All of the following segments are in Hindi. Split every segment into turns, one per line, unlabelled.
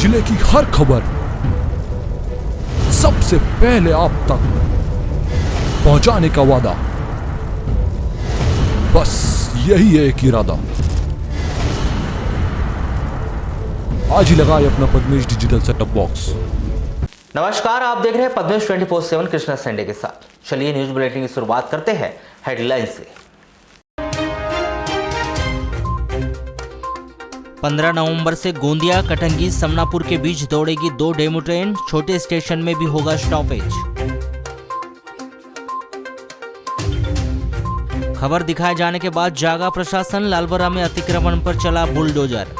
जिले की हर खबर सबसे पहले आप तक पहुंचाने का वादा, बस यही है एक इरादा। आज ही लगाए अपना पद्मेश डिजिटल सेटअप बॉक्स।
नमस्कार, आप देख रहे हैं पद्मेश 24/7 कृष्णा संडे के साथ। चलिए न्यूज बुलेटिन की शुरुआत करते हैं हेडलाइन से। 15 नवंबर से गोंदिया, कटंगी, समनापुर के बीच दौड़ेगी 2 डेमू ट्रेन। छोटे स्टेशन में भी होगा स्टॉपेज। खबर दिखाए जाने के बाद जागा प्रशासन, लालबरा में अतिक्रमण पर चला बुलडोजर।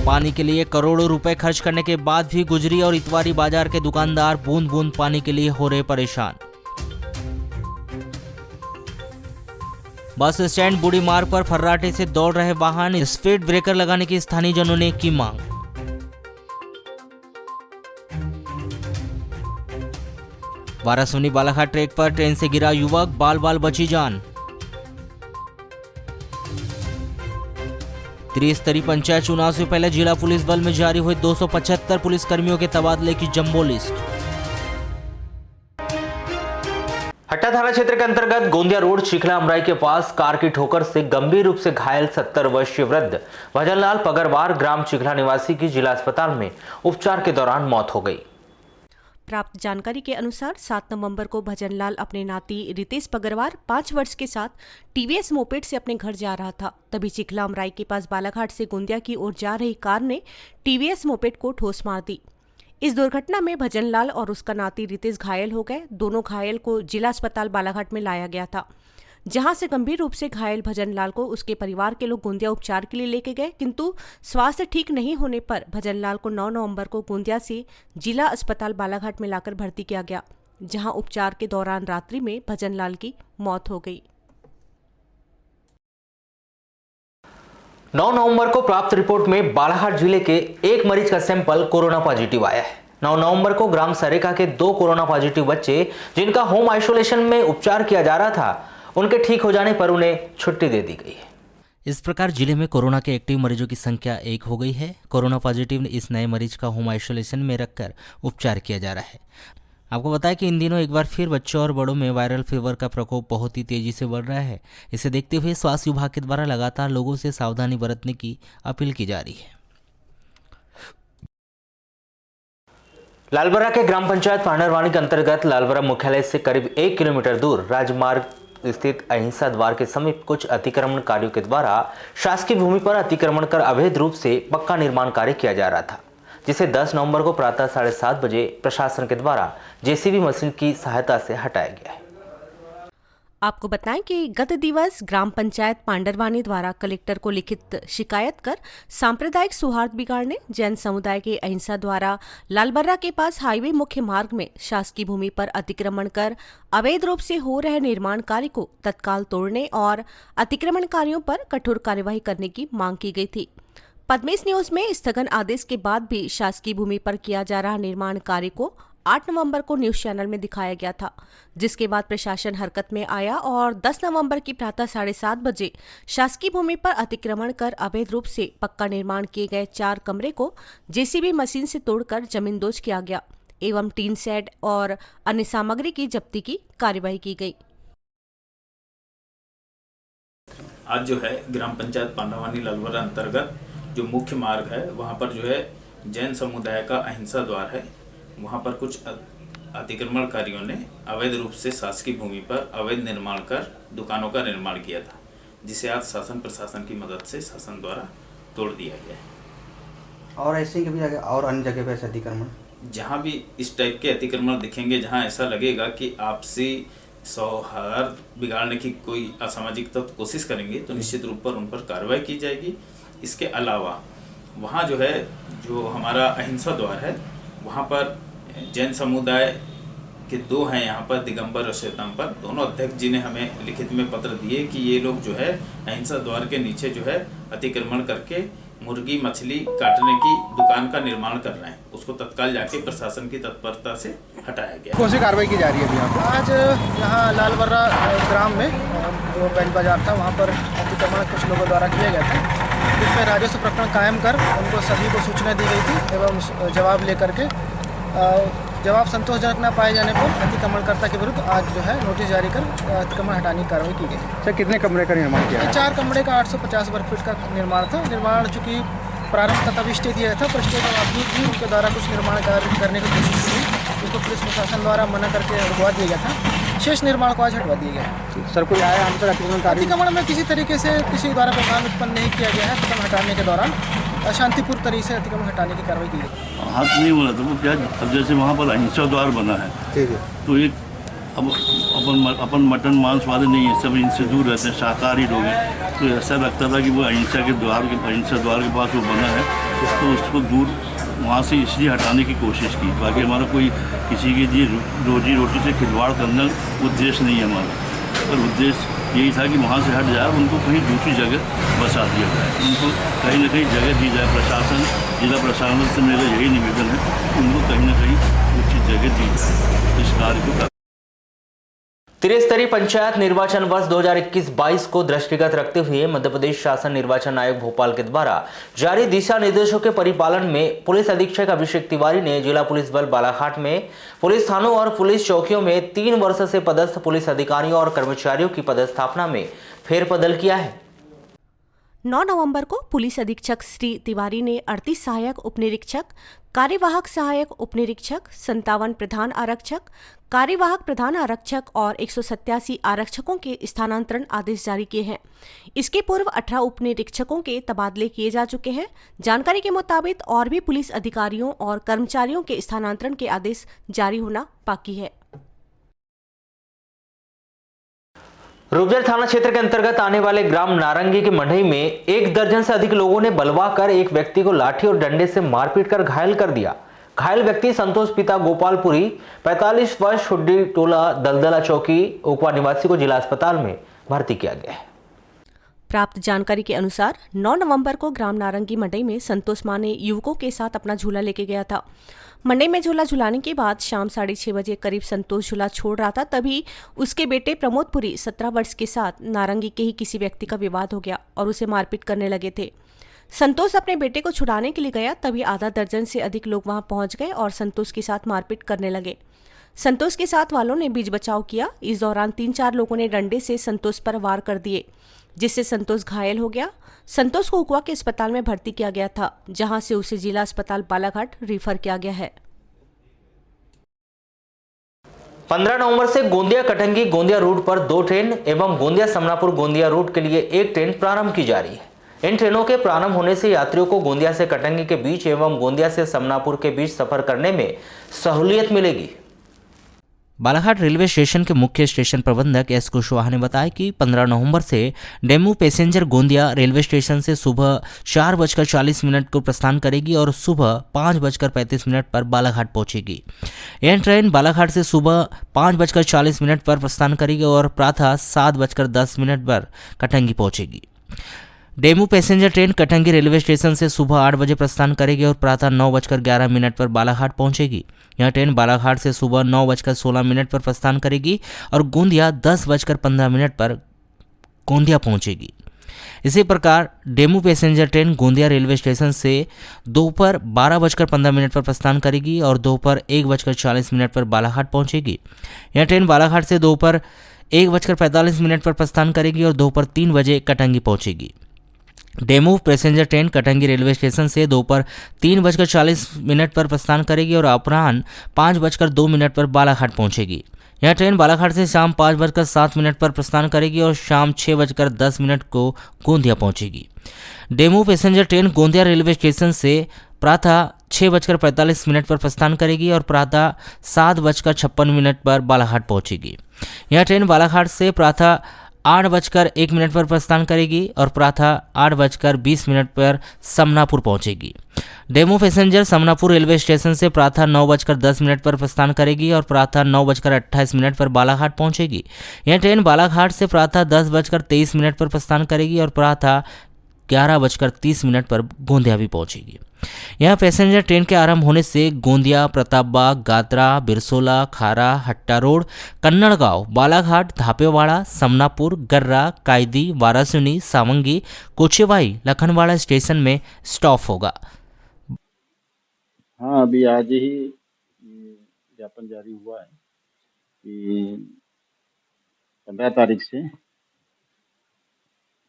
पानी के लिए करोड़ों रुपए खर्च करने के बाद भी गुजरी और इतवारी बाजार के दुकानदार बूंद बूंद पानी के लिए हो रहे परेशान। बस स्टैंड बूढ़ी मार्ग पर फर्राटे से दौड़ रहे वाहन, स्पीड ब्रेकर लगाने की स्थानीय जनों ने की मांग। वारासुनी बालाघाट ट्रैक पर ट्रेन से गिरा युवक, बाल बाल बची जान। त्रिस्तरीय पंचायत चुनाव से पहले जिला पुलिस बल में जारी हुए 275 पुलिसकर्मियों के तबादले की जंबो लिस्ट। हट्टा थाना क्षेत्र के अंतर्गत गोंदिया रोड चिखला अमराई के पास कार की ठोकर से गंभीर रूप से घायल 70 वर्षीय वृद्ध भजनलाल पगरवार ग्राम चिखला निवासी की जिला अस्पताल में उपचार के दौरान मौत हो गई।
प्राप्त जानकारी के अनुसार 7 नवंबर को भजनलाल अपने नाती रितेश पगरवार 5 वर्ष के साथ टीवीएस मोपेड से अपने घर जा रहा था। तभी चिखला अमराई के पास बालाघाट से गोंदिया की ओर जा रही कार ने टीवीएस मोपेड को ठोस मार दी। इस दुर्घटना में भजनलाल और उसका नाती रितेश घायल हो गए। दोनों घायल को जिला अस्पताल बालाघाट में लाया गया था, जहां से गंभीर रूप से घायल भजनलाल को उसके परिवार के लोग गोंदिया उपचार के लिए लेके गए, किंतु स्वास्थ्य ठीक नहीं होने पर भजनलाल को 9 नवंबर को गोंदिया से जिला अस्पताल बालाघाट में लाकर भर्ती किया गया, जहां उपचार के दौरान रात्रि में भजनलाल की मौत हो गई।
9 नवंबर को प्राप्त रिपोर्ट में बालाघाट जिले के एक मरीज का सैंपल कोरोना पॉजिटिव आया है। 9 नवंबर को ग्राम सरेका के 2 कोरोना पॉजिटिव बच्चे, जिनका होम आइसोलेशन में उपचार किया जा रहा था, उनके ठीक हो जाने पर उन्हें छुट्टी दे दी गई है। इस प्रकार जिले में कोरोना के एक्टिव मरीजों की संख्या 1 हो गई है। कोरोना पॉजिटिव इस नए मरीज का होम आइसोलेशन में रखकर उपचार किया जा रहा है। आपको बताया कि इन दिनों एक बार फिर बच्चों और बड़ों में वायरल फीवर का प्रकोप बहुत ही तेजी से बढ़ रहा है। इसे देखते हुए स्वास्थ्य विभाग के द्वारा लगातार लोगों से सावधानी बरतने की अपील की जा रही है। लालबरा के ग्राम पंचायत पांडरवानी के अंतर्गत लालबरा मुख्यालय से करीब 1 किलोमीटर दूर राजमार्ग स्थित अहिंसा द्वार के समीप कुछ अतिक्रमणकारियों के द्वारा शासकीय भूमि पर अतिक्रमण कर अवैध रूप से पक्का निर्माण कार्य किया जा रहा था, जिसे 10 नवंबर को प्रातः 7:30 बजे प्रशासन के द्वारा जेसीबी मशीन की सहायता से हटाया गया है।
आपको बताएं कि गत दिवस ग्राम पंचायत पांडरवानी द्वारा कलेक्टर को लिखित शिकायत कर सांप्रदायिक सौहार्द बिगाड़ने, जैन समुदाय के अहिंसा द्वारा लालबर्रा के पास हाईवे मुख्य मार्ग में शासकीय भूमि पर अतिक्रमण कर अवैध रूप से हो रहे निर्माण कार्य को तत्काल तोड़ने और अतिक्रमणकारियों पर कठोर कार्यवाही करने की मांग की गई थी। पद्मेश न्यूज में स्थगन आदेश के बाद भी शासकीय भूमि पर किया जा रहा निर्माण कार्य को 8 नवंबर को न्यूज चैनल में दिखाया गया था, जिसके बाद प्रशासन हरकत में आया और 10 नवंबर की प्रातः 7:30 बजे शासकीय भूमि पर अतिक्रमण कर अवैध रूप से पक्का निर्माण किए गए 4 कमरे को जेसीबी मशीन से तोड़कर जमींदोज किया गया एवं टीन शेड और अन्य सामग्री की जब्ती की कार्यवाही की गई।
आज जो है ग्राम पंचायत पांडरवानी लालबरा अंतर्गत जो मुख्य मार्ग है वहाँ पर जो है जैन समुदाय का अहिंसा द्वार है, वहाँ पर कुछ अतिक्रमणकारियों ने अवैध रूप से शासकीय भूमि पर अवैध निर्माण कर दुकानों का निर्माण किया था, जिसे आज शासन प्रशासन की मदद से शासन द्वारा तोड़ दिया गया है।
और ऐसे ही कभी जगह और अन्य जगह पर ऐसे अतिक्रमण,
जहाँ भी इस टाइप के अतिक्रमण दिखेंगे, जहाँ ऐसा लगेगा कि आपसी सौहार्द बिगाड़ने की कोई असामाजिक तत्व कोशिश करेंगे, तो निश्चित रूप पर उन पर कार्रवाई की जाएगी। इसके अलावा वहाँ जो है जो हमारा अहिंसा द्वार है, वहाँ पर जैन समुदाय के 2 हैं यहाँ पर, दिगंबर और श्वेतांबर, दोनों अध्यक्ष जी ने हमें लिखित में पत्र दिए कि ये लोग जो है अहिंसा द्वार के नीचे जो है अतिक्रमण करके मुर्गी मछली काटने की दुकान का निर्माण कर रहे हैं, उसको तत्काल जाके प्रशासन की तत्परता से हटाया गया।
कौन सी कार्रवाई की जा रही है अभी यहाँ?
आज यहाँ लालबर्रा ग्राम में जो बैंड बाजार था वहाँ पर अतिक्रमण कुछ लोगों द्वारा किया गया था, जिसमें राजस्व प्रकरण कायम कर उनको सभी को सूचना दी गई थी एवं जवाब लेकर के जवाब संतोषजनक न पाए जाने पर अतिक्रमणकर्ता के विरुद्ध आज जो है नोटिस जारी कर अतिक्रमण हटाने की कार्रवाई की गई।
सर कितने कमरे का निर्माण किया है?
4 कमरे का 850 वर्ग फीट का निर्माण था। निर्माण चूँकि प्रारंभ का तब स्टे दिया था, पर स्टे के बावजूद भी उनके द्वारा कुछ निर्माण कार्य करने की कोशिश की, उसको पुलिस प्रशासन द्वारा मना करके रुकवा दिया गया था। शेष निर्माण को आज हटवा दिया गया है।
सर कोई आया हम सर
अतिक्रमण में किसी तरीके से किसी द्वारा व्यवधान उत्पन्न नहीं किया गया है। अतिक्रमण हटाने के दौरान शांतिपूर्ण तरीके से अतिक्रमण हटाने की कार्रवाई की गई।
हाथ नहीं हो रहा था वो क्या, अब जैसे वहाँ पर अहिंसा द्वार बना है,
ठीक है,
तो एक अब अपन मटन मांस वाले नहीं है, सब इनसे दूर रहते हैं, शाकाहारी लोग हैं, तो ऐसा लगता था कि वो अहिंसा द्वार के पास वो बना है, तो उसको दूर वहाँ से इसलिए हटाने की कोशिश की। बाकी हमारा कोई किसी के लिए रोजी रोटी से खिलवाड़ करना उद्देश्य नहीं है हमारा, पर उद्देश्य यही था कि वहाँ से हट जाए, उनको कहीं दूसरी जगह बसा दिया जाए, उनको कहीं ना कहीं जगह दी जाए। प्रशासन, जिला प्रशासन से मेरा यही निवेदन है कि उनको कहीं ना कहीं उचित जगह दी जाए इस कार्य को।
त्रिस्तरीय पंचायत निर्वाचन वर्ष 2021-22 को दृष्टिगत रखते हुए मध्य प्रदेश शासन निर्वाचन आयोग भोपाल के द्वारा जारी दिशा निर्देशों के परिपालन में पुलिस अधीक्षक अभिषेक तिवारी ने जिला पुलिस बल बालाघाट में पुलिस थानों और पुलिस चौकियों में 3 वर्ष से पदस्थ पुलिस अधिकारियों और कर्मचारियों की पदस्थापना में फेरबदल किया है।
9 नवंबर को पुलिस अधीक्षक श्री तिवारी ने 38 सहायक उपनिरीक्षक, कार्यवाहक सहायक उपनिरीक्षक, 57 प्रधान आरक्षक, कार्यवाहक प्रधान आरक्षक और 187 आरक्षकों के स्थानांतरण आदेश जारी किए हैं। इसके पूर्व 18 उपनिरीक्षकों के तबादले किए जा चुके हैं। जानकारी के मुताबिक और भी पुलिस अधिकारियों और कर्मचारियों के स्थानांतरण के आदेश जारी होना बाकी है।
रूपजर थाना क्षेत्र के अंतर्गत आने वाले ग्राम नारंगी की मंडई में 1 दर्जन से अधिक लोगों ने बलवाकर एक व्यक्ति को लाठी और डंडे से मारपीट कर घायल कर दिया। घायल व्यक्ति संतोष पिता गोपालपुरी 45 वर्ष हुड्डी टोला दलदला चौकी ओकवा निवासी को जिला अस्पताल में भर्ती किया गया है।
प्राप्त जानकारी के अनुसार 9 नवंबर को ग्राम नारंगी मंडई में संतोष माने युवकों के साथ अपना झूला लेके गया था। मंडई में झूला झुलाने के बाद शाम 6:30 बजे करीब संतोष झूला छोड़ रहा था, तभी उसके बेटे प्रमोदपुरी 17 वर्ष के साथ नारंगी के ही किसी व्यक्ति का विवाद हो गया और उसे मारपीट करने लगे थे। संतोष अपने बेटे को छुड़ाने के लिए गया, तभी आधा दर्जन से अधिक लोग वहां पहुंच गए और संतोष के साथ मारपीट करने लगे। संतोष के साथ वालों ने बीच बचाव किया। इस दौरान 3-4 लोगों ने डंडे से संतोष पर वार कर दिए, जिससे संतोष घायल हो गया। संतोष को उकवा के अस्पताल में भर्ती किया गया था, जहां से उसे जिला अस्पताल बालाघाट रेफर किया गया है।
15 नवंबर से गोंदिया कटंगी गोंदिया रूट पर 2 ट्रेन एवं गोंदिया समनापुर गोंदिया रूट के लिए 1 ट्रेन प्रारंभ की जा रही है। इन ट्रेनों के प्रारंभ होने से यात्रियों को गोंदिया से कटंगी के बीच एवं गोंदिया से समनापुर के बीच सफर करने में सहूलियत मिलेगी। बालाघाट रेलवे स्टेशन के मुख्य स्टेशन प्रबंधक एस कुशवाहा ने बताया कि 15 नवंबर से DEMU passenger Gondia railway station से सुबह 4:40 को प्रस्थान करेगी और सुबह 5:35 पर बालाघाट पहुंचेगी। यह ट्रेन बालाघाट से सुबह 5:40 पर प्रस्थान करेगी और प्रातः 7:10 पर कटंगी पहुंचेगी। DEMU passenger train Katangi railway station से सुबह 8 बजे प्रस्थान करेगी और प्रातः 9:11 पर बालाघाट पहुंचेगी। यह ट्रेन बालाघाट से सुबह 9:16 पर प्रस्थान करेगी और गोंदिया 10:15 पर गोंदिया पहुंचेगी। इसी प्रकार DEMU passenger train Gondia railway station से दोपहर 12:15 पर प्रस्थान करेगी और दोपहर 1:40 पर बालाघाट पहुंचेगी। यह ट्रेन बालाघाट से दोपहर 1:45 पर प्रस्थान करेगी और दोपहर 3 बजे कटंगी पहुंचेगी। DEMU passenger train Katangi railway station से दोपहर 3:40 पर प्रस्थान करेगी और अपराह्न 5:02 पर बालाघाट पहुंचेगी। यह ट्रेन बालाघाट से शाम 5:07 पर प्रस्थान करेगी और शाम 6:10 को गोंदिया पहुंचेगी। DEMU passenger train Gondia railway station से प्रातः 6:45 पर प्रस्थान करेगी और प्रातः 7:56 पर बालाघाट पहुंचेगी। यह ट्रेन बालाघाट से प्रातः 8:01 पर प्रस्थान करेगी और प्रातः 8:20 पर समनापुर पहुंचेगी। DEMU passenger Samnapur railway station से प्रातः 9:10 पर प्रस्थान करेगी और प्रातः 9:28 पर बालाघाट पहुंचेगी। यह ट्रेन बालाघाट से प्रातः 10:23 पर प्रस्थान करेगी और प्रातः 11:30 पर गोंदिया भी पहुंचेगी। यहाँ पैसेंजर ट्रेन के आरंभ होने से गोंदिया, प्रतापबाग, गात्रा, बिरसोला, खारा, हट्टा रोड, कन्नड़गांव, बालाघाट, धापेवाड़ा, समनापुर, गर्रा, कायदी, वारासिनी, सावंगी, कोचेवाई, लखनवाड़ा स्टेशन में स्टॉप होगा।
हाँ, अभी आज ही ज्ञापन जारी हुआ है कि 15 तारीख से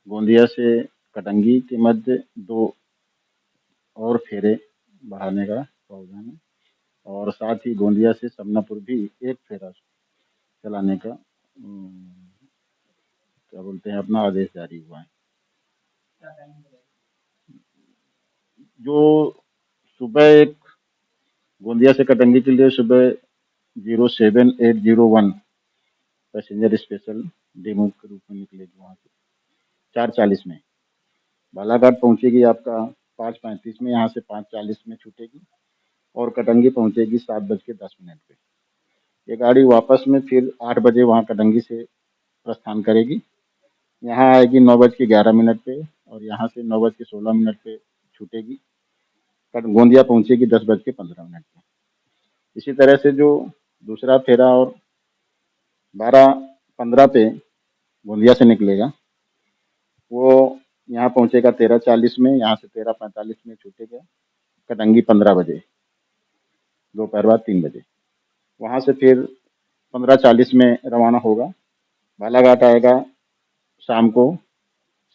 गोंदिया से कटंगी के मध्य 2 और फेरे बढ़ाने का प्रावधान है और साथ ही गोंदिया से समनापुर भी 1 फेरा चलाने का क्या बोलते हैं अपना आदेश जारी हुआ है। जो सुबह एक गोंदिया से कटंगी के लिए सुबह 07801 पैसेंजर स्पेशल डेमो के रूप में निकलेगी, वहाँ से 4:40 में बालाघाट पहुंचेगी, आपका 5:35 में, यहाँ से 5:40 में छूटेगी और कटंगी पहुंचेगी 7:10 पे। ये गाड़ी वापस में फिर 8 बजे वहाँ कटंगी से प्रस्थान करेगी, यहाँ आएगी 9:11 पे और यहाँ से 9:16 पे छूटेगी, गोंदिया पहुंचेगी 10:15 पे। इसी तरह से जो दूसरा फेरा और 12:15 पे गोंदिया से निकलेगा, वो यहाँ पहुंचेगा 13:40 में, यहाँ से 13:45 में छूटेगा कटंगी 15 बजे दोपहर बाद 3 बजे। वहाँ से फिर 15:40 में रवाना होगा, बालाघाट आएगा शाम को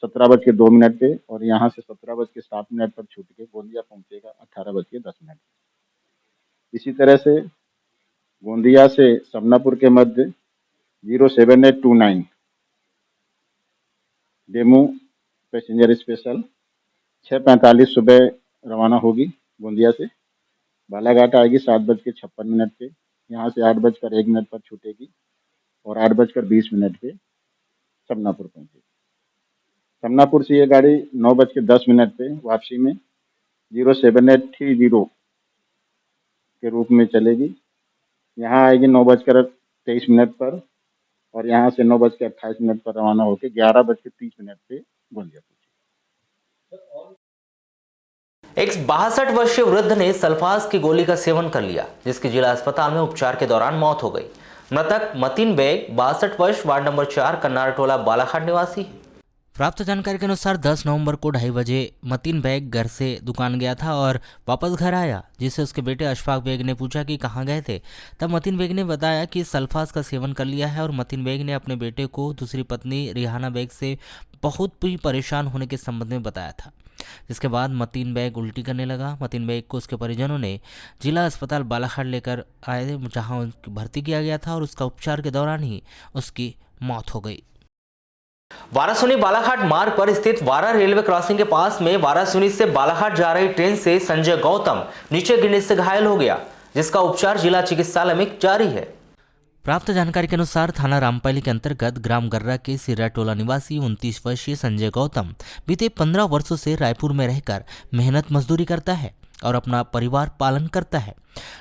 17:02 पे और यहाँ से 17:07 पर छूट के गोंदिया पहुंचेगा 18:10। इसी तरह से गोंदिया से समनापुर के मध्य 07829 डेमू पैसेंजर स्पेशल 6:45 सुबह रवाना होगी गोंदिया से, बालाघाट आएगी 7:56 पे, यहाँ से 8:01 पर छूटेगी और 8:20 पे समनापुर पहुंचेगी। समनापुर से ये गाड़ी 9:10 पे वापसी में 07830 के रूप में चलेगी, यहाँ आएगी 9:23 पर और यहाँ से 9:28 पर रवाना होकर 11:30 पे गोंदिया पहुंचेगी।
एक 62 वर्षीय वृद्ध ने सल्फास की गोली का सेवन कर लिया, जिसकी जिला अस्पताल में उपचार के दौरान मौत हो गई। मृतक मतीन बेग 62 वर्ष, वार्ड नंबर 4, कन्नार टोला, बालाघाट निवासी। प्राप्त जानकारी के अनुसार 10 नवंबर को 2:30 बजे मतीन बेग घर से दुकान गया था और वापस घर आया, जिससे उसके बेटे अशफाक बेग ने पूछा कि कहाँ गए थे। तब मतीन बेग ने बताया कि सल्फास का सेवन कर लिया है और मतीन बेग ने अपने बेटे को दूसरी पत्नी रिहाना बेग से बहुत ही परेशान होने के संबंध में बताया था, जिसके बाद मतीन बेग उल्टी करने लगा। मतीन बेग को उसके परिजनों ने जिला अस्पताल बालाघाट लेकर आए, जहां भर्ती किया गया था और उसका उपचार के दौरान ही उसकी मौत हो गई। वारासिनी बालाघाट मार्ग पर स्थित वारा रेलवे क्रॉसिंग के पास में वारासिनी से बालाघाट जा रही ट्रेन से संजय गौतम नीचे गिरने से घायल हो गया, जिसका उपचार जिला चिकित्सालय में जारी है। प्राप्त जानकारी के अनुसार थाना रामपाली के अंतर्गत ग्राम गर्रा के सिरा टोला निवासी 29 वर्षीय संजय गौतम बीते 15 वर्षों से रायपुर में रहकर मेहनत मजदूरी करता है और अपना परिवार पालन करता है,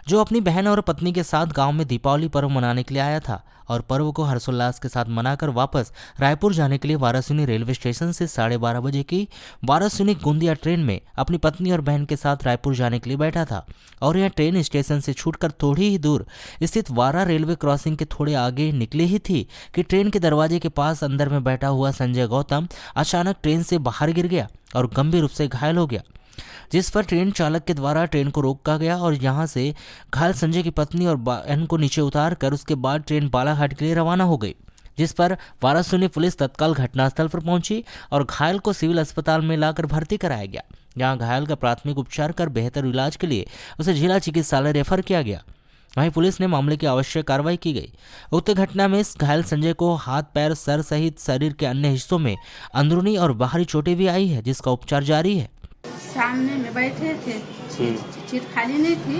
जो अपनी बहन और पत्नी के साथ गांव में दीपावली पर्व मनाने के लिए आया था और पर्व को हर्षोल्लास के साथ मनाकर वापस रायपुर जाने के लिए वारासिनी रेलवे स्टेशन से 12:30 बजे की वारासिनी गोंदिया ट्रेन में अपनी पत्नी और बहन के साथ रायपुर जाने के लिए बैठा था और यह ट्रेन स्टेशन से छूटकर थोड़ी ही दूर स्थित वारा रेलवे क्रॉसिंग के थोड़े आगे निकली ही थी कि ट्रेन के दरवाजे के पास अंदर में बैठा हुआ संजय गौतम अचानक ट्रेन से बाहर गिर गया और गंभीर रूप से घायल हो गया, जिस पर ट्रेन चालक के द्वारा ट्रेन को रोका गया और यहां से घायल संजय की पत्नी और बहन को नीचे उतार कर उसके बाद ट्रेन बालाघाट के लिए रवाना हो गई, जिस पर वारासिनी पुलिस तत्काल घटनास्थल पर पहुंची और घायल को सिविल अस्पताल में लाकर भर्ती कराया गया। यहां घायल का प्राथमिक उपचार कर बेहतर इलाज के लिए उसे जिला चिकित्सालय रेफर किया गया। वहीं पुलिस ने मामले की आवश्यक कार्रवाई की गई। उक्त घटना में घायल संजय को हाथ, पैर, सर सहित शरीर के अन्य हिस्सों में अंदरूनी और बाहरी चोटें भी आई है, जिसका उपचार जारी है।
सामने में बैठे थे, सीट खाली नहीं थी,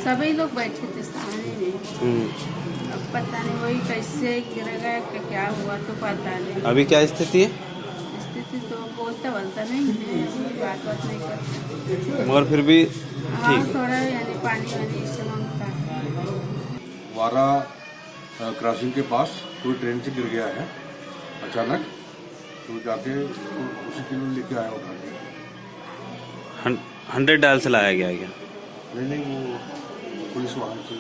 सभी लोग बैठे थे सामने में। अब पता नहीं वही कैसे गिर गया, क्या हुआ तो पता नहीं।
अभी क्या स्थिति है?
स्थिति तो बोलता नहीं है, बात नहीं करते,
मगर फिर भी ठीक
थोड़ा यानी पानी वानी से मांगता है।
वारा क्रॉसिंग के पास कोई ट्रेन से गिर गया है अचानक, तो जाके उसी के लिए लेके आया उठा के।
100 डायल से लाया गया है क्या?
नहीं वो पुलिस वाहन से।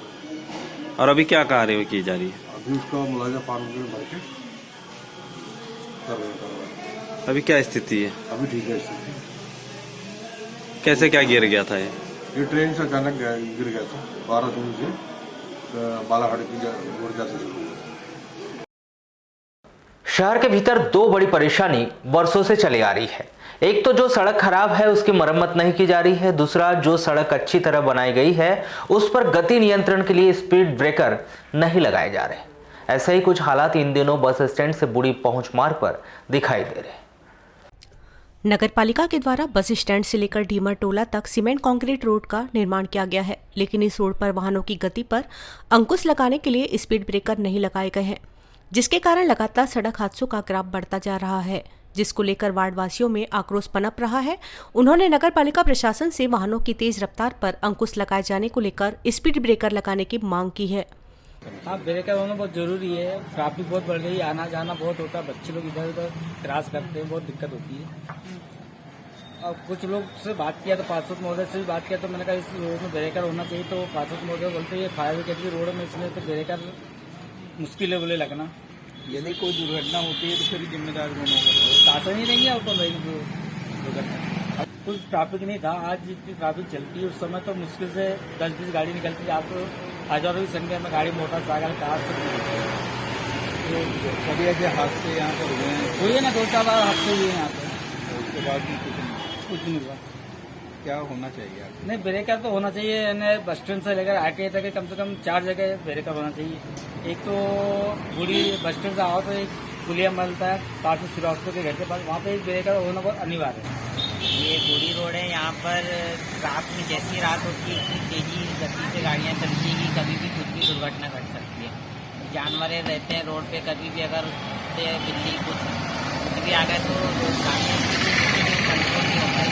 और अभी क्या कार्रवाई की जा रही है?
अभी उसका मुलाजा फार्म में भर के कर रहे हैं।
अभी क्या स्थिति है?
अभी ठीक है स्थिति।
कैसे क्या गिर गया था
ये ट्रेन से अचानक गिर गया था 12 जून से बालाघाट की ओर जाते थे।
शहर के भीतर दो बड़ी परेशानी वर्षों से चली आ रही है। एक तो जो सड़क खराब है उसकी मरम्मत नहीं की जा रही है, दूसरा जो सड़क अच्छी तरह बनाई गई है उस पर गति नियंत्रण के लिए स्पीड ब्रेकर नहीं लगाए जा रहे। ऐसे ही कुछ हालात इन दिनों बस स्टैंड से बुरी पहुंच मार्ग पर दिखाई दे रहे।
नगर पालिका के द्वारा बस स्टैंड से लेकर ढीमर टोला तक सीमेंट कंक्रीट रोड का निर्माण किया गया है, लेकिन इस रोड पर वाहनों की गति पर अंकुश लगाने के लिए स्पीड ब्रेकर नहीं लगाए गए हैं, जिसके कारण लगातार सड़क हादसों का ग्राफ बढ़ता जा रहा है, जिसको लेकर वार्ड वासियों में आक्रोश पनप रहा है। उन्होंने नगर पालिका प्रशासन से वाहनों की तेज रफ्तार पर अंकुश लगाए जाने को लेकर स्पीड ब्रेकर लगाने की मांग की है।
हाँ, ब्रेकर होना बहुत जरूरी है। ट्रैफिक बहुत बढ़ गई, आना जाना बहुत होता है, बच्चे लोग इधर उधर क्रॉस करते हैं, बहुत दिक्कत होती है। अब कुछ लोग से बात किया तो पार्षद महोदय से भी बात किया तो मैंने कहा इस रोड में ब्रेकर होना चाहिए, तो पार्षद महोदय बोलते ये फायर ब्रिगेड की रोड में इसमें तो ब्रेकर मुश्किल है बोले लगना। यदि कोई दुर्घटना होती है तो फिर जिम्मेदार कौन होगा? शासन ही नहीं है, तो नहीं दुर्घटना। अब कुछ ट्रैफिक नहीं था, आज जितनी ट्रैफिक चलती है उस समय तो मुश्किल से 10-20 गाड़ी निकलती है। आप तो हजारों की संख्या में गाड़ी, मोटरसाइकिल, कार से कभी ऐसे हादसे यहाँ पर हुए हैं ना, 2-4 बार हादसे हुए हैं यहाँ पर। उसके बाद भी कुछ नहीं हुआ। क्या होना चाहिए? नहीं, ब्रेकर तो होना चाहिए। बस स्टैंड से लेकर आके तक कम से कम 4 जगह ब्रेकर होना चाहिए। एक तो पूरी बस स्टैंड से आओ तो एक पुलिया मिलता है पास में श्रीवास्तव के घर के पास, वहाँ पे एक ब्रेकर होना बहुत अनिवार्य है।
ये बुरी रोड है, यहाँ पर रात में जैसी रात होती है इतनी तेजी गति से गाड़ियाँ चलती है कि कभी भी कुछ भी दुर्घटना घट सकती है। जानवर रहते हैं रोड पे, कभी भी अगर बिल्ली कुछ भी आ गए तो गाड़ियाँ कंट्रोल नहीं होता है,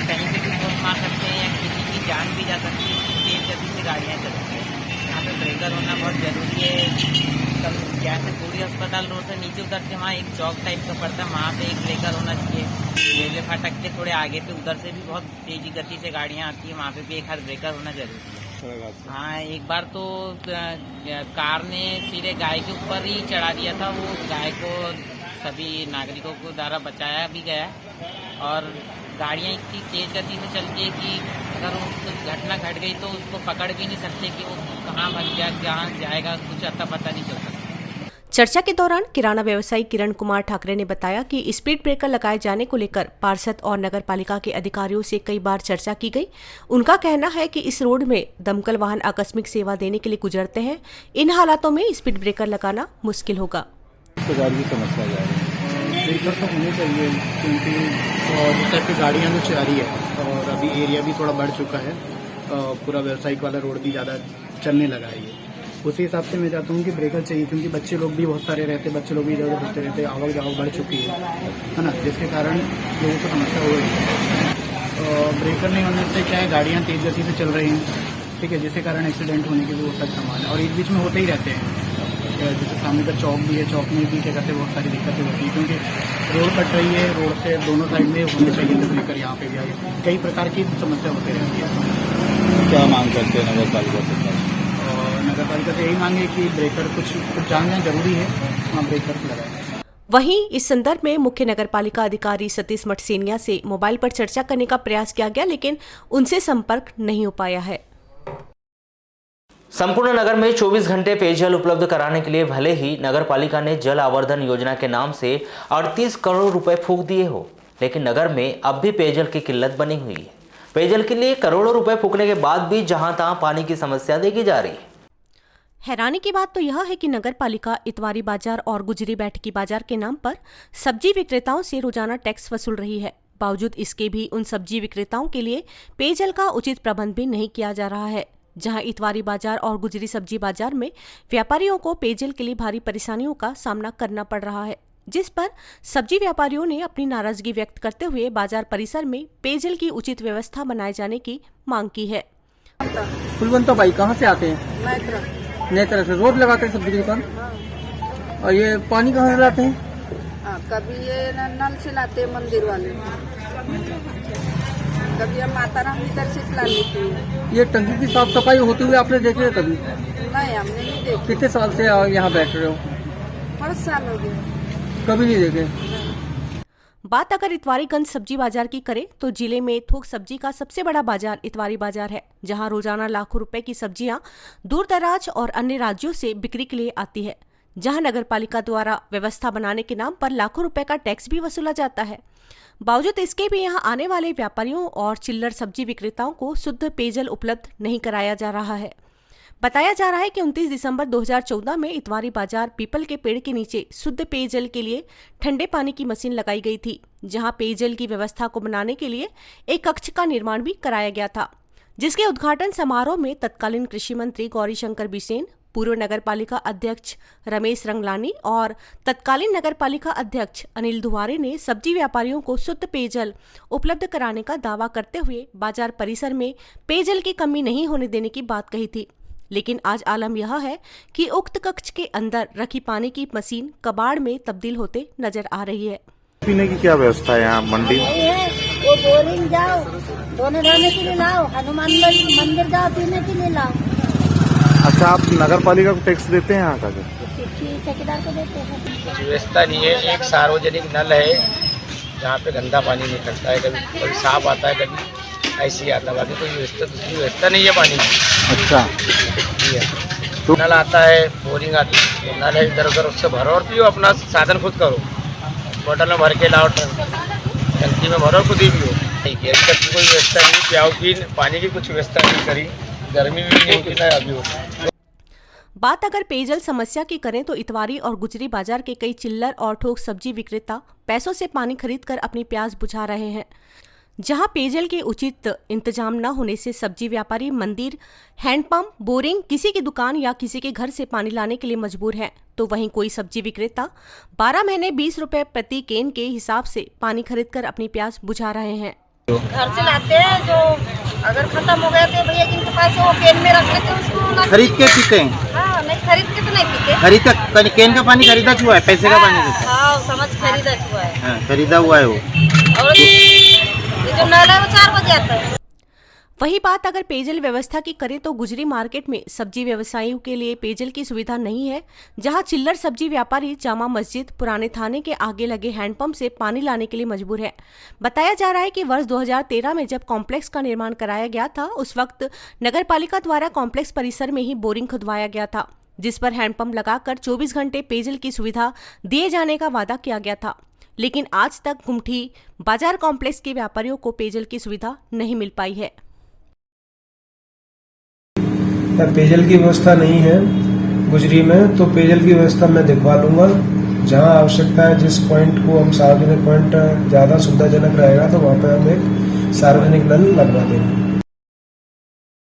कहीं पे भी ठोस मार सकते हैं या किसी की जान भी जा सकती है, तेज गति से गाड़ियाँ चलती हैं। यहाँ पे ब्रेकर होना बहुत ज़रूरी है। कल जैसे पूरी अस्पताल रोड से नीचे उतर के वहाँ एक चौक टाइप का पड़ता है, वहाँ पे एक ब्रेकर होना चाहिए। रेलवे फाटक के थोड़े आगे पे उधर से भी बहुत तेजी गति से गाड़ियाँ आती है, वहाँ पे भी एक हाथ ब्रेकर होना जरूरी है। हाँ, एक बार तो कार ने सीधे गाय के ऊपर ही चढ़ा दिया था, वो गाय को सभी नागरिकों को द्वारा बचाया भी गया। और गाड़ियाँ इतनी तेज गति से चलती है कि अगर कुछ घटना घट गई तो उसको पकड़ भी नहीं सकते कि वो कहाँ भाग गया, कहाँ जाएगा, कुछ अता पता नहीं चल सकता।
चर्चा के दौरान किराना व्यवसायी किरण कुमार ठाकरे ने बताया कि स्पीड ब्रेकर लगाए जाने को लेकर पार्षद और नगर पालिका के अधिकारियों से कई बार चर्चा की गई। उनका कहना है कि इस रोड में दमकल वाहन आकस्मिक सेवा देने के लिए गुजरते हैं, इन हालातों में स्पीड ब्रेकर लगाना मुश्किल होगा।
ब्रेकर तो होने चाहिए क्योंकि उतर की गाड़ियाँ तो जा रही है और अभी एरिया भी थोड़ा बढ़ चुका है, पूरा व्यावसायिक वाला रोड भी ज़्यादा चलने लगा है। ये उसी हिसाब से मैं चाहता हूँ कि ब्रेकर चाहिए, क्योंकि बच्चे लोग भी बहुत सारे रहते हैं, बच्चे लोग भी इधर उधर होते रहते हैं, आवक जावक बढ़ चुकी है ना, जिसके कारण लोगों को समस्या हो रही है। ब्रेकर नहीं होने से क्या है, गाड़ियाँ तेज गति से चल रही हैं, ठीक है, जिसके कारण एक्सीडेंट होने के भी बहुत सारे सामान है और एक बीच में होते ही रहते हैं। जैसे सामने का चौक भी है, चौक में भी क्या कहते हैं बहुत सारी दिक्कतें होती हैं, क्योंकि रोड कट रही है, रोड से दोनों साइड में होने चाहिए थे ब्रेकर, यहाँ पे भी आगे कई प्रकार की समस्या होती रहती है।
क्या मांग करते हैं नगर पालिका से?
और नगर पालिका से यही मांगे कि ब्रेकर कुछ जानना जरूरी है, वहाँ ब्रेकर लगाए।
वहीं इस संदर्भ में मुख्य नगर पालिका अधिकारी सतीश मठसेनिया से मोबाइल पर चर्चा करने का प्रयास किया गया, लेकिन उनसे संपर्क नहीं हो पाया है।
संपूर्ण नगर में 24 घंटे पेयजल उपलब्ध कराने के लिए भले ही नगर पालिका ने जल आवर्धन योजना के नाम से 38 करोड़ रुपए फूंक दिए हो, लेकिन नगर में अब भी पेयजल की किल्लत बनी हुई है। पेयजल के लिए करोड़ों रुपए फूंकने के बाद भी जहां तहां पानी की समस्या देखी जा रही है।
हैरानी की बात तो यह है कि नगर पालिका इतवारी बाजार और गुजरी बैठकी बाजार के नाम पर सब्जी विक्रेताओं से रोजाना टैक्स वसूल रही है। बावजूद इसके भी उन सब्जी विक्रेताओं के लिए पेयजल का उचित प्रबंध भी नहीं किया जा रहा है। जहां इतवारी बाजार और गुजरी सब्जी बाजार में व्यापारियों को पेयजल के लिए भारी परेशानियों का सामना करना पड़ रहा है, जिस पर सब्जी व्यापारियों ने अपनी नाराजगी व्यक्त करते हुए बाजार परिसर में पेयजल की उचित व्यवस्था बनाए जाने की मांग की है।
कुलवंता भाई कहाँ से आते हैं? नई तरह से रोड लगाते हैं सब्जी की दुकान। और ये पानी कहाँ से लाते हैं?
कभी ये नल से लाते हैं मंदिर वाले। कभी हम माता राम भीतर से चला लेते हैं।
ये टंकी की साफ सफाई होते हुए आपने देखे है कभी?
नहीं, हमने नहीं देखी।
कितने साल से यहाँ बैठ रहे हो?
बहुत साल हो गए,
कभी नहीं देखे।
बात अगर इतवारीगंज सब्जी बाजार की करें तो जिले में थोक सब्जी का सबसे बड़ा बाजार इतवारी बाजार है, जहां रोजाना लाखों रुपए की सब्जियां दूर दराज और अन्य राज्यों से बिक्री के लिए आती है, जहां नगरपालिका द्वारा व्यवस्था बनाने के नाम पर लाखों रुपए का टैक्स भी वसूला जाता है। बावजूद इसके भी यहां आने वाले व्यापारियों और चिल्लर सब्जी विक्रेताओं को शुद्ध पेयजल उपलब्ध नहीं कराया जा रहा है। बताया जा रहा है कि 29 दिसंबर 2014 में इतवारी बाजार पीपल के पेड़ के नीचे शुद्ध पेयजल के लिए ठंडे पानी की मशीन लगाई गई थी, जहां पेयजल की व्यवस्था को बनाने के लिए एक कक्ष का निर्माण भी कराया गया था, जिसके उद्घाटन समारोह में तत्कालीन कृषि मंत्री गौरीशंकर बिसेन, पूर्व नगरपालिका अध्यक्ष रमेश रंगलानी और तत्कालीन नगरपालिका अध्यक्ष अनिल दुआरे ने सब्जी व्यापारियों को शुद्ध पेयजल उपलब्ध कराने का दावा करते हुए बाजार परिसर में पेयजल की कमी नहीं होने देने की बात कही थी। लेकिन आज आलम यह है कि उक्त कक्ष के अंदर रखी पानी की मशीन कबाड़ में तब्दील होते नजर आ रही है।
पीने की क्या व्यवस्था है यहाँ मंडी में?
वो बोरिंग जाओ, धोने धाने के लिए लाओ, हनुमान मंदिर जाओ, पीने के लिए लाओ।
अच्छा, आप नगर पालिका को टैक्स देते हैं यहाँ का?
ठेकेदार को देते हैं।
व्यवस्था नहीं है। एक सार्वजनिक नल है जहाँ पे गंदा पानी निकलता है, कभी साफ आता है, कभी ऐसी आता है, बाकी कोई व्यवस्था दूसरी व्यवस्था नहीं है पानी की।
अच्छा,
तो नल आता है, बोरिंग आती है, नल है इधर उधर, उससे भरो और पियो, अपना साधन खुद करो, बोतल में भर के लाओ, टंकी में भरो, खुद ही पियो। अभी तक कोई व्यवस्था नहीं, प्याऊ की पानी की कुछ व्यवस्था नहीं करी, गर्मी भी नहीं होती ना अभी हो।
बात अगर पेयजल समस्या की करें तो इतवारी और गुजरी बाजार के कई चिल्लर और ठोक सब्जी विक्रेता पैसों से पानी खरीदकर अपनी प्यास बुझा रहे हैं। जहां पेयजल के उचित इंतजाम न होने से सब्जी व्यापारी मंदिर, हैंडपंप, बोरिंग, किसी की दुकान या किसी के घर से पानी लाने के लिए मजबूर हैं, तो वहीं कोई सब्जी विक्रेता 12 महीने 20 रुपए प्रति केन के हिसाब से पानी खरीदकर अपनी प्यास बुझा रहे हैं।
घर से लाते हैं, जो अगर खत्म हो गए तो भैया जिनके पास वो केन में रख लेते हैं, उसको
खरीद के पीते हैं?
हाँ, नहीं खरीद के तो नहीं पीते।
खरीद का केन का पानी खरीदा हुआ है, पैसे का पानी देता है?
हाँ, समझ खरीदा हुआ है।
हाँ, खरीदा हुआ है वो।
और ये जो नल है वो 4 बजे आता है।
वही बात अगर पेयजल व्यवस्था की करें तो गुजरी मार्केट में सब्जी व्यवसायियों के लिए पेयजल की सुविधा नहीं है, जहां चिल्लर सब्जी व्यापारी जामा मस्जिद, पुराने थाने के आगे लगे हैंडपंप से पानी लाने के लिए मजबूर है। बताया जा रहा है कि वर्ष 2013 में जब कॉम्प्लेक्स का निर्माण कराया गया था, उस वक्त नगरपालिका द्वारा कॉम्प्लेक्स परिसर में ही बोरिंग खुदवाया गया था, जिस पर हैंडपंप लगाकर 24 घंटे पेयजल की सुविधा दिए जाने का वादा किया गया था। लेकिन आज तक गुमठी बाजार कॉम्प्लेक्स के व्यापारियों को पेयजल की सुविधा नहीं मिल पाई है।
पेयजल की व्यवस्था नहीं है गुजरी में, तो पेयजल की व्यवस्था मैं दिखवा लूँगा। जहाँ आवश्यकता है, जिस पॉइंट को हम सार्वजनिक पॉइंट ज़्यादा सुविधाजनक रहेगा, तो वहाँ पे हम एक सार्वजनिक नल लगवा देंगे।